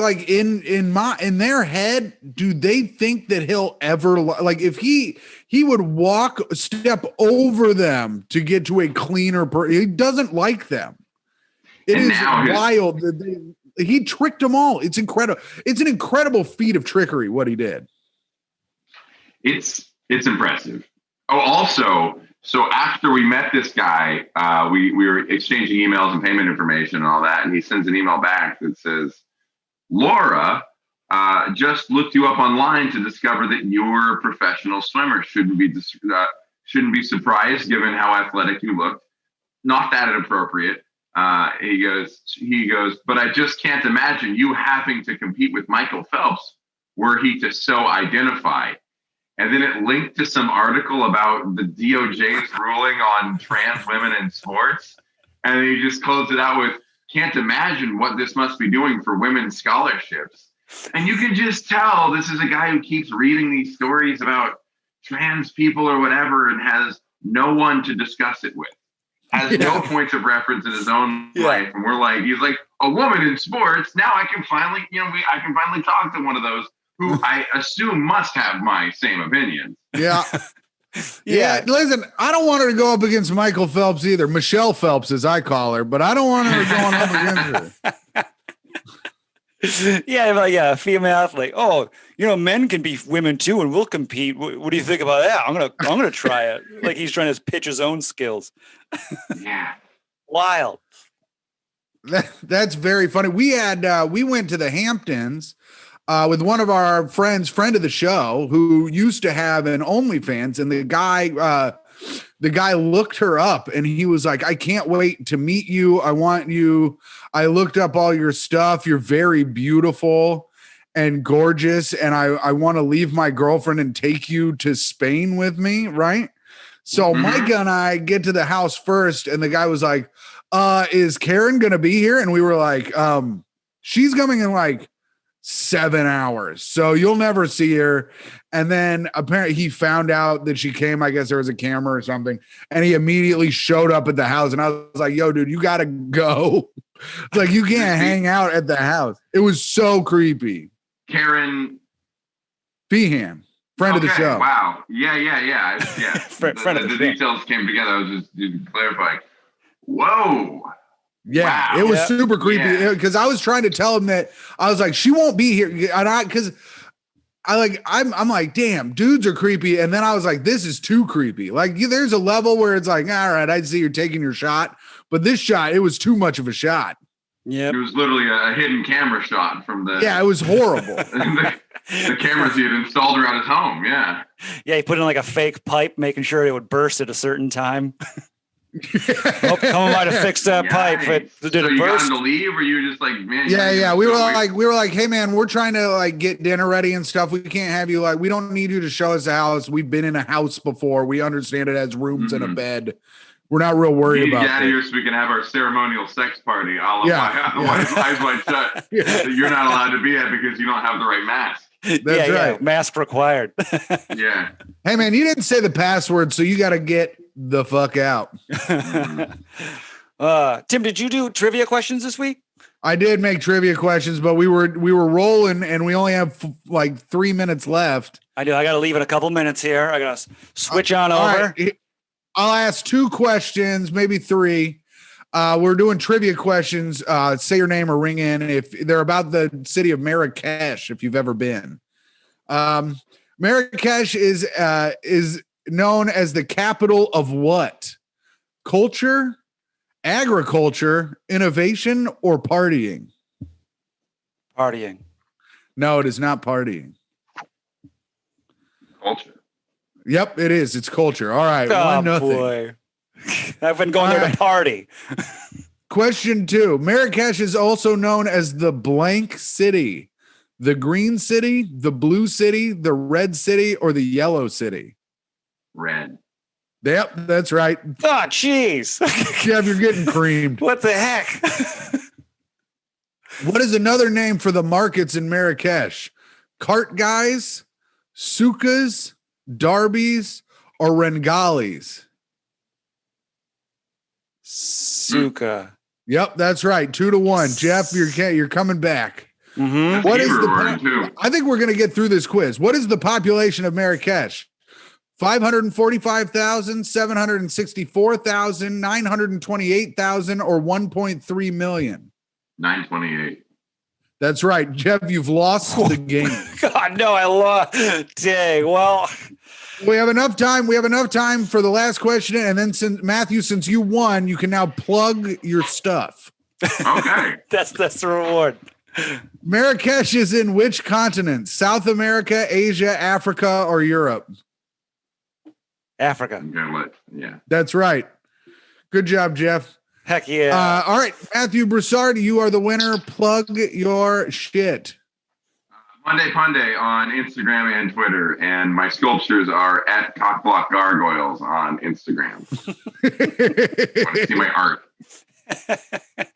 like in their head, do they think that he'll ever if he would step over them to get to a cleaner person? He doesn't like them. It is wild that he tricked them all. It's incredible. It's an incredible feat of trickery what he did. It's impressive. Oh, also, so after we met this guy, we were exchanging emails and payment information and all that, and he sends an email back that says, "Laura just looked you up online to discover that you're a professional swimmer. Shouldn't be surprised given how athletic you looked. Not that inappropriate." He goes, "But I just can't imagine you having to compete with Michael Phelps were he to so identify." And then it linked to some article about the DOJ's ruling on trans women in sports. And he just closed it out with, "Can't imagine what this must be doing for women's scholarships." And you can just tell this is a guy who keeps reading these stories about trans people or whatever and has no one to discuss it with. Has no points of reference in his own life. And he's like, a woman in sports. Now I can finally, I can finally talk to one of those who I assume must have my same opinions. Yeah. Yeah. Listen, I don't want her to go up against Michael Phelps either. Michelle Phelps, as I call her, but I don't want her going up against her. Yeah, female athlete. Oh, men can be women too, and we'll compete. What do you think about that? I'm gonna try it. Like he's trying to pitch his own skills. Yeah, wild. That's very funny. We went to the Hamptons with one of our friend of the show, who used to have an OnlyFans, and the guy looked her up, and he was like, "I can't wait to meet you. I want you. I looked up all your stuff. You're very beautiful." and gorgeous, and I want to leave my girlfriend and take you to Spain with me, right? So Micah and I get to the house first, and the guy was like, is Karen gonna be here? And we were like, she's coming in like 7 hours, so you'll never see her. And then apparently he found out that she came. I guess there was a camera or something, and he immediately showed up at the house. And I was like, yo, dude, you gotta go. It's like, you can't hang out at the house. It was so creepy. Karen Feehan, friend of the show. Wow. Yeah. Friend of the the show. details came together. I was just clarifying. Whoa. Yeah, Wow. it was super creepy because I was trying to tell him that I was like, she won't be here. Because I'm like, damn, dudes are creepy. And then I was like, this is too creepy. Like, there's a level where it's like, all right, I see you're taking your shot. But this shot, it was too much of a shot. Yeah, It was literally a hidden camera shot from the Yeah, it was horrible. the cameras he had installed around his home. Yeah. Yeah, he put in like a fake pipe, making sure it would burst at a certain time. Someone might have fixed that pipe, but did So it you got burst? him to leave, or you just like, man? Yeah. We were like, hey man, we're trying to like get dinner ready and stuff. We can't have you we don't need you to show us the house. We've been in a house before. We understand it has rooms and a bed. We're not real worried about Get out of it. here so we can have our ceremonial sex party. Eyes wide shut. Yeah. That you're not allowed to be at because you don't have the right mask. That's right. Mask required. Yeah. Hey man, you didn't say the password, so you got to get the fuck out. Tim, did you do trivia questions this week? I did make trivia questions, but we were rolling, and we only have like 3 minutes left. I do. I got to leave in a couple minutes here. I got to switch on over. Right. I'll ask 2 questions, maybe 3. We're doing trivia questions. Say your name or ring in if they're about the city of Marrakesh, if you've ever been. Marrakesh is known as the capital of what? Culture, agriculture, innovation, or partying? Partying. No, it is not partying. Culture. Yep, it is. It's culture. All right. 1-0. Boy. I've been going there to party. Question 2. Marrakesh is also known as the blank city, the green city, the blue city, the red city, or the yellow city. Red. Yep, that's right. Oh, jeez. Jeff, you're getting creamed. What the heck? What is another name for the markets in Marrakesh? Cart guys, soukas, darbies, or rengalis? Suka. Yep, that's right. 2-1. Jeff, you're coming back. Mm-hmm. What is Hebrew the? word, too. I think we're going to get through this quiz. What is the population of Marrakesh? 545,000, 764,000, 928,000, or 1.3 million? 928. That's right, Jeff. You've lost the game. God, no, I lost. Dang. Well, We have enough time. We have enough time for the last question, and then since you won, you can now plug your stuff. Okay. that's the reward. Marrakesh is in which continent? South America, Asia, Africa, or Europe? Africa. I'm gonna yeah. That's right. Good job, Jeff. Heck yeah. All right, Matthew Broussard, you are the winner. Plug your shit. Monday Punday on Instagram and Twitter, and my sculptures are at Cockblock Gargoyles on Instagram. Want to see my art?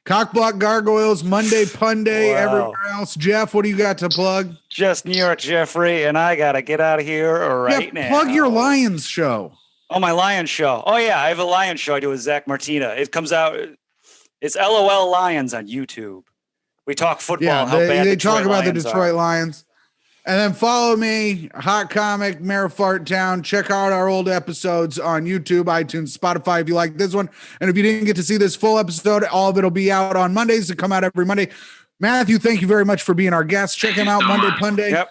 Cockblock Gargoyles, Monday Punday, Wow. everywhere else. Jeff, what do you got to plug? Just New York, Jeffrey, and I got to get out of here right Jeff, now. plug your Lions show. Oh, my Lions show. Oh, yeah. I have a Lions show I do with Zach Martina. It comes out. It's LOL Lions on YouTube. We talk football. Yeah, how bad they Detroit talk about the Lions Detroit are. Lions. And then follow me, Hot Comic, Mayor Fart Town. Check out our old episodes on YouTube, iTunes, Spotify if you like this one. And if you didn't get to see this full episode, all of it will be out on Mondays. It come out every Monday. Matthew, thank you very much for being our guest. Check him out so Monday much. Punday. Yep.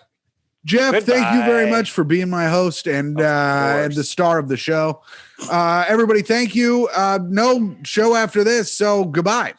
Jeff, thank you very Goodbye. much for being my host and course. the star of the show. Everybody, thank you. No show after this, so goodbye.